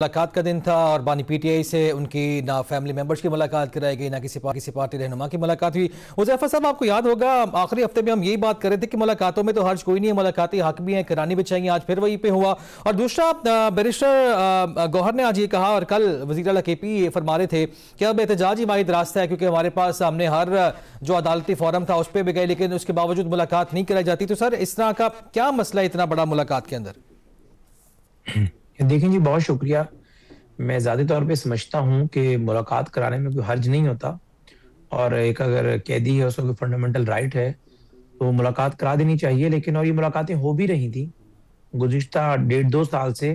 मुलाकात का दिन था और बानी पीटीआई से उनकी ना फैमिली मेंबर्स की मुलाकात कराई गई, ना किसी पार्टी रहनुमा की मुलाकात हुई। हुज़ैफा साहब, आपको याद होगा आखिरी हफ्ते में हम यही बात कर रहे थे कि मुलाकातों में तो हर्ज कोई नहीं है, मुलाकाती हक भी हैं, करानी भी चाहिए। आज फिर वहीं पे हुआ। और दूसरा, बैरिस्टर गौहर ने आज ये कहा और कल वज़ीर आला केपी फरमा रहे थे कि अब एहतजाज ही वाहिद रास्ता है, क्योंकि हमारे पास सामने हर जो अदालती फोरम था उस पर भी गए, लेकिन उसके बावजूद मुलाकात नहीं कराई जाती। तो सर, इस तरह का क्या मसला है इतना बड़ा मुलाकात के अंदर? देखें जी, बहुत शुक्रिया। मैं ज़ाती तौर पे समझता हूँ कि मुलाकात कराने में कोई हर्ज नहीं होता, और एक अगर कैदी है उसका कोई फंडामेंटल राइट है तो मुलाकात करा देनी चाहिए। लेकिन और ये मुलाकातें हो भी रही थी गुज़िश्ता 1.5-2 साल से।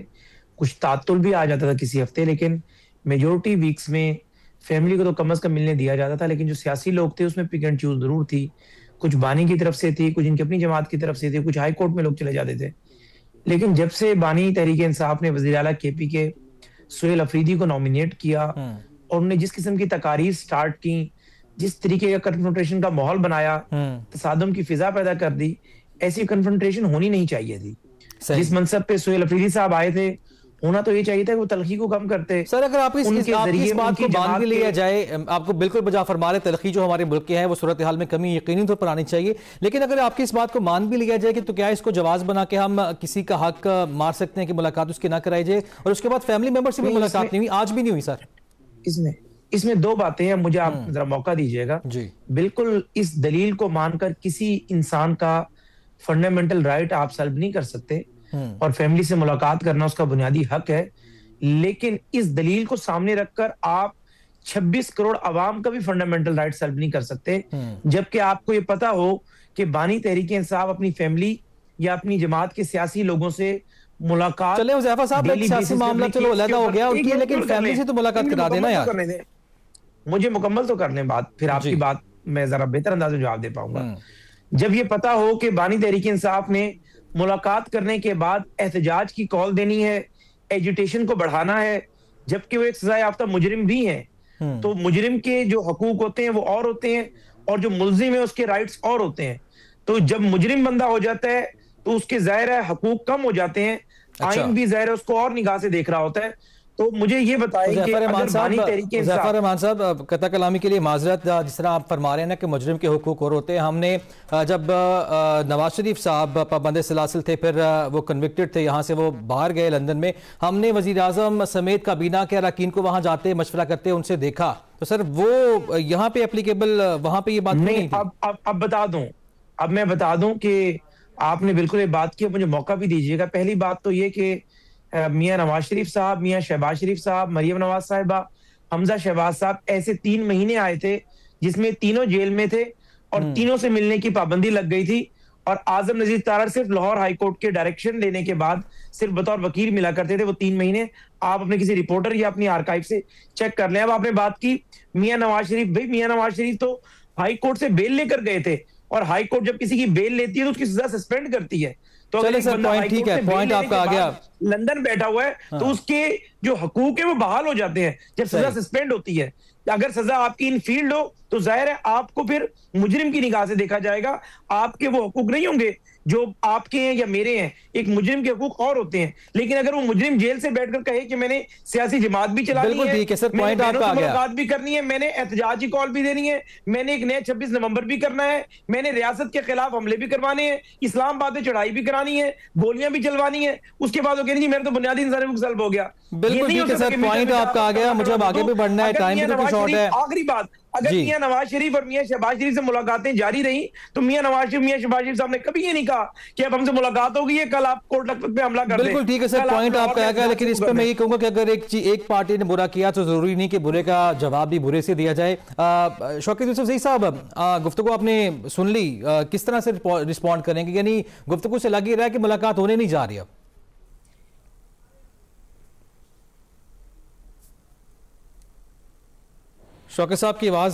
कुछ तात्तुल भी आ जाता था किसी हफ्ते, लेकिन मेजोरिटी वीक्स में फैमिली को तो कम से कम मिलने दिया जाता था। लेकिन जो सियासी लोग थे उसमें पिक एंड चूज जरूर थी। कुछ बानी की तरफ से थी, कुछ इनकी अपनी जमात की तरफ से थी, कुछ हाई कोर्ट में लोग चले जाते थे। लेकिन जब से बानी तहरीक इंसाफ ने वज़ीर आला केपी के सुहेल अफरीदी को नॉमिनेट किया और उन्होंने जिस किस्म की तकारीर स्टार्ट की, जिस तरीके का कन्फ्रंटेशन का माहौल बनाया, तसादुम की फिजा पैदा कर दी, ऐसी कन्फ्रंटेशन होनी नहीं चाहिए थी। जिस मनसब पे सुहेल अफरीदी साहब आए थे, होना तो ये चाहिए था कि वो तलखी को कम करते। सर, अगर आप इस बात को मान भी लिया जाए, आपको बिल्कुल बजा फरमा रहे, तलखी जो हमारे मुल्क के है वो सूरत हाल में कमी यकीनी तौर पर आनी चाहिए। लेकिन अगर आपकी इस बात को मान भी लिया जाए कि तो क्या इसको जवाज बना के हम किसी का हक मार सकते हैं कि मुलाकात उसकी ना कराई जाए, और उसके बाद फैमिली मेंबर से भी मुलाकात नहीं हुई, आज भी नहीं हुई? सर, इसमें दो बातें हैं, मुझे आप जरा मौका दीजिएगा जी। बिल्कुल इस दलील को मानकर किसी इंसान का फंडामेंटल राइट आप सल्ब नहीं कर सकते, और फैमिली से मुलाकात करना उसका बुनियादी हक है। लेकिन इस दलील को सामने रखकर आप 26 करोड़ अवाम का भी फंडामेंटल राइट सल्ब नहीं कर सकते, जबकि आपको ये पता हो कि बानी तहरीक इंसाफ अपनी फैमिली या अपनी जमात के सियासी लोगों से मुलाकात। चले हुज़ैफा साहब, एक सियासी मामला चलो अलग हो गया उनकी, लेकिन फैमिली से तो मुलाकात करा देना यार। मुझे मुकम्मल तो करने बात, फिर आपकी बात मैं जरा बेहतर अंदाज में जवाब दे पाऊंगा। जब ये पता हो कि बानी तहरीक इंसाफ ने मुलाकात करने के बाद एहतजाज की कॉल देनी है, एजुटेशन को बढ़ाना है, जबकि वो एक सजा याफ्ता मुजरिम भी हैं, तो मुजरिम के जो हकूक होते हैं वो और होते हैं, और जो मुल्जिम है उसके राइट्स और होते हैं। तो जब मुजरिम बंदा हो जाता है तो उसके जाहिर है हकूक कम हो जाते हैं। अच्छा। आइन भी जाहिर है उसको और निगाह से देख रहा होता है। तो मुझे ये बताइए कि ज़फ़र रहमान साहब, कता कलामी के लिए माजरत, जिस तरह आप फरमा रहे हैं ना कि मुजरिम के हुकूक और होते हैं, हमने जब नवाज शरीफ साहब पाबंद सलासिल थे, फिर वो कन्विक्टेड थे, यहाँ से वो बाहर गए लंदन में, हमने वज़ीर आज़म समेत काबीना के अरकान को वहाँ जाते मशवरा करते उनसे देखा। तो सर, वो यहाँ पे एप्लीकेबल, वहाँ पे ये बात नहीं थी। अब बता दूं, अब मैं बता दूं कि आपने बिल्कुल ये बात की, मुझे मौका भी दीजिएगा। पहली बात तो ये कि मियां नवाज शरीफ साहब, मियां शहबाज शरीफ साहब, मरियम नवाज साहिबा, हमजा शहबाज साहब, ऐसे 3 महीने आए थे जिसमें तीनों जेल में थे और तीनों से मिलने की पाबंदी लग गई थी। और आजम नजीर तारड़ सिर्फ लाहौर हाई कोर्ट के डायरेक्शन लेने के बाद सिर्फ बतौर वकील मिला करते थे वो 3 महीने। आप अपने किसी रिपोर्टर या अपनी आर्काइव से चेक कर लें। अब आपने बात की मियां नवाज शरीफ, भाई मियां नवाज शरीफ तो हाई कोर्ट से बेल लेकर गए थे, और हाई कोर्ट जब किसी की बेल लेती है तो उसकी सजा सस्पेंड करती है। तो अगर एक बंदा हाई कोर्ट से बेल लेने के बाद लंदन बैठा हुआ है तो उसके जो हकूक है वो बहाल हो जाते हैं जब सजा सस्पेंड होती है। अगर सजा आपकी इन फील्ड हो तो जाहिर है आपको फिर मुजरिम की निगाह से देखा जाएगा, आपके वो हकूक नहीं होंगे जो आपके हैं या मेरे हैं। एक मुजरिम के हकूक और होते हैं। लेकिन अगर वो मुजरिम जेल से बैठकर कहे कि मैंने सियासी जमात भी चलानी है, मुलाकात भी करनी है, मैंने एहतजाज की कॉल भी देनी है, मैंने एक नया 26 नवंबर भी करना है, मैंने रियासत के खिलाफ हमले भी करवाने हैं, इस्लामाबाद में चढ़ाई भी करानी है, गोलियां भी चलवानी है, उसके बाद वो कह रही मेरा तो बुनियादी इंसानी हकूक सल्ब हो गया। बिल्कुल ठीक है सर, पॉइंट आपका आ गया, मुझे अब आगे भी बढ़ना है, टाइम भी शॉर्ट है। आखिरी बात, अगर मियां नवाज शरीफ और मियां शहबाज शरीफ से मुलाकातें जारी रही तो मियां नवाज शरीफ, मियां शहबाज शरीफ साहब ने कभी ये नहीं कहा कि अब हमसे मुलाकात हो गई है, कल आप कोर्ट लखपत पे हमला कर दें। बिल्कुल ठीक है सर, पॉइंट आपका आएगा, लेकिन इस पर मैं ये कहूंगा कि अगर एक पार्टी ने बुरा किया तो जरूरी नहीं कि बुरे का जवाब भी बुरे से दिया जाए। शौकत यूसुफ ज़ई साहब, गुफ्तगू आपने सुन ली, किस तरह से रिस्पॉन्ड करेंगे? यानी गुफ्तगू से लग ही रहा है कि मुलाकात होने नहीं जा रही। अब शौकत साहब की आवाज,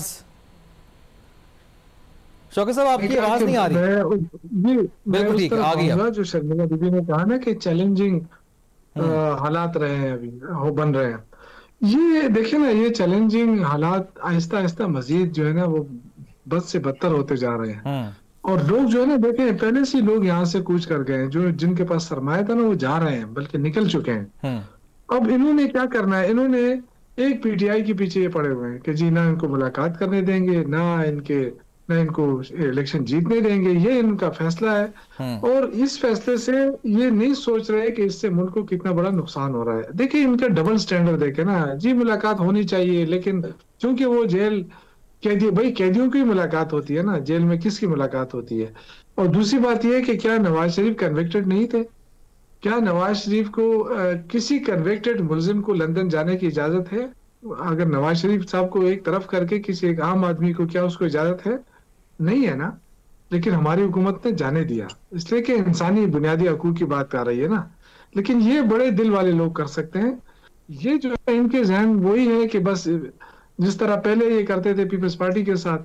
शौकत साहब आपकी आवाज नहीं आ रही। बिल्कुल ठीक आ गया। जो शर्मिला दीदी ने कहा ना कि चैलेंजिंग हालात रहे हैं, अभी हो बन रहे हैं, ये देखिए ना, ये चैलेंजिंग हालात आहिस्ता आहिस्ता मजीद जो है ना वो बद से बदतर होते जा रहे हैं। और लोग जो है ना, देखें पहले से लोग यहाँ से कूच कर गए हैं, जो जिनके पास सरमाया था ना वो जा रहे हैं, बल्कि निकल चुके हैं। अब इन्होंने क्या करना है, इन्होंने एक पीटीआई के पीछे ये पड़े हुए हैं कि जी ना इनको मुलाकात करने देंगे, ना इनको इलेक्शन जीतने देंगे, ये इनका फैसला है। और इस फैसले से ये नहीं सोच रहे कि इससे मुल्क को कितना बड़ा नुकसान हो रहा है। देखिए इनका डबल स्टैंडर्ड देखे ना जी, मुलाकात होनी चाहिए, लेकिन क्योंकि वो जेल कैदी, भाई कैदियों की मुलाकात होती है ना, जेल में किसकी मुलाकात होती है। और दूसरी बात यह है कि क्या नवाज शरीफ कन्विक्टेड नहीं थे? क्या नवाज शरीफ को किसी कन्विक्टेड मुलजिम को लंदन जाने की इजाजत है? अगर नवाज शरीफ साहब को एक तरफ करके किसी एक आम आदमी को क्या उसको इजाजत है? नहीं है ना। लेकिन हमारी हुकूमत ने जाने दिया, इसलिए कि इंसानी बुनियादी हकूक की बात कर रही है ना। लेकिन ये बड़े दिल वाले लोग कर सकते हैं। ये जो है इनके जहन वही है कि बस जिस तरह पहले ये करते थे पीपल्स पार्टी के साथ,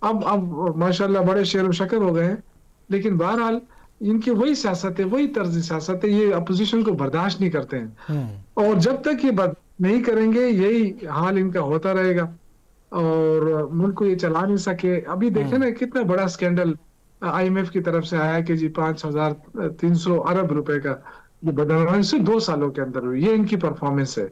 अब माशाल्लाह बड़े शेर व शकर हो गए हैं। लेकिन बहरहाल इनकी वही सियासत है, वही तर्ज सियासत है, ये अपोजिशन को बर्दाश्त नहीं करते हैं। और जब तक ये नहीं करेंगे यही हाल इनका होता रहेगा और मुल्क को ये चला नहीं सके। अभी देखे ना कितना बड़ा स्कैंडल IMF की तरफ से आया कि जी 5,300 अरब रुपए का ये बदनामी सिर्फ 2 सालों के अंदर हुई। ये इनकी परफॉर्मेंस है।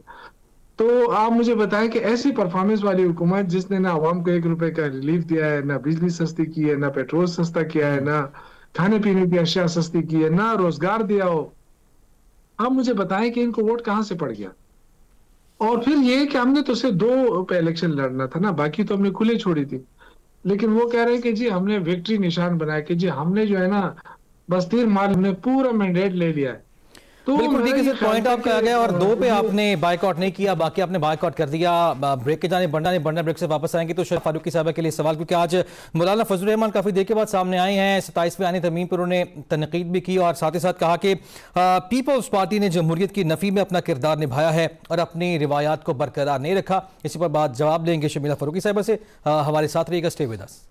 तो आप मुझे बताएं कि ऐसी परफॉर्मेंस वाली हुकूमत जिसने ना आवाम को 1 रुपए का रिलीफ दिया है, ना बिजली सस्ती की है, ना पेट्रोल सस्ता किया है, ना खाने पीने की अशिया सस्ती की है, ना रोजगार दिया हो, आप मुझे बताएं कि इनको वोट कहां से पड़ गया। और फिर ये कि हमने तो सिर्फ 2 पे इलेक्शन लड़ना था ना, बाकी तो हमने खुले छोड़ी थी। लेकिन वो कह रहे हैं कि जी हमने विक्ट्री निशान बनाया कि जी हमने जो है ना बस तीर मार, हमने पूरा मैंडेट ले लिया है। तो बिल्कुल ठीक है सर, पॉइंट आपका आ गया। और 2 पे आपने बायकॉट नहीं किया, बाकी आपने बायकॉट कर दिया। ब्रेक के जाने बढ़ना नहीं बढ़ना, ब्रेक से वापस आएंगे तो शरीफ फारूकी साहब के लिए सवाल, क्योंकि आज मौलाना फजलुर रहमान काफी देर के बाद सामने आए हैं। 27वें आने तमीम पर उन्होंने तनकीद भी की और साथ ही साथ कहा कि पीपल्स पार्टी ने जमहूरियत की नफी में अपना किरदार निभाया है और अपनी रिवायात को बरकरार नहीं रखा। इसी पर बात जवाब लेंगे शमीला फारूकी साहब से। हमारे साथ रहिएगा, स्टे विद अस।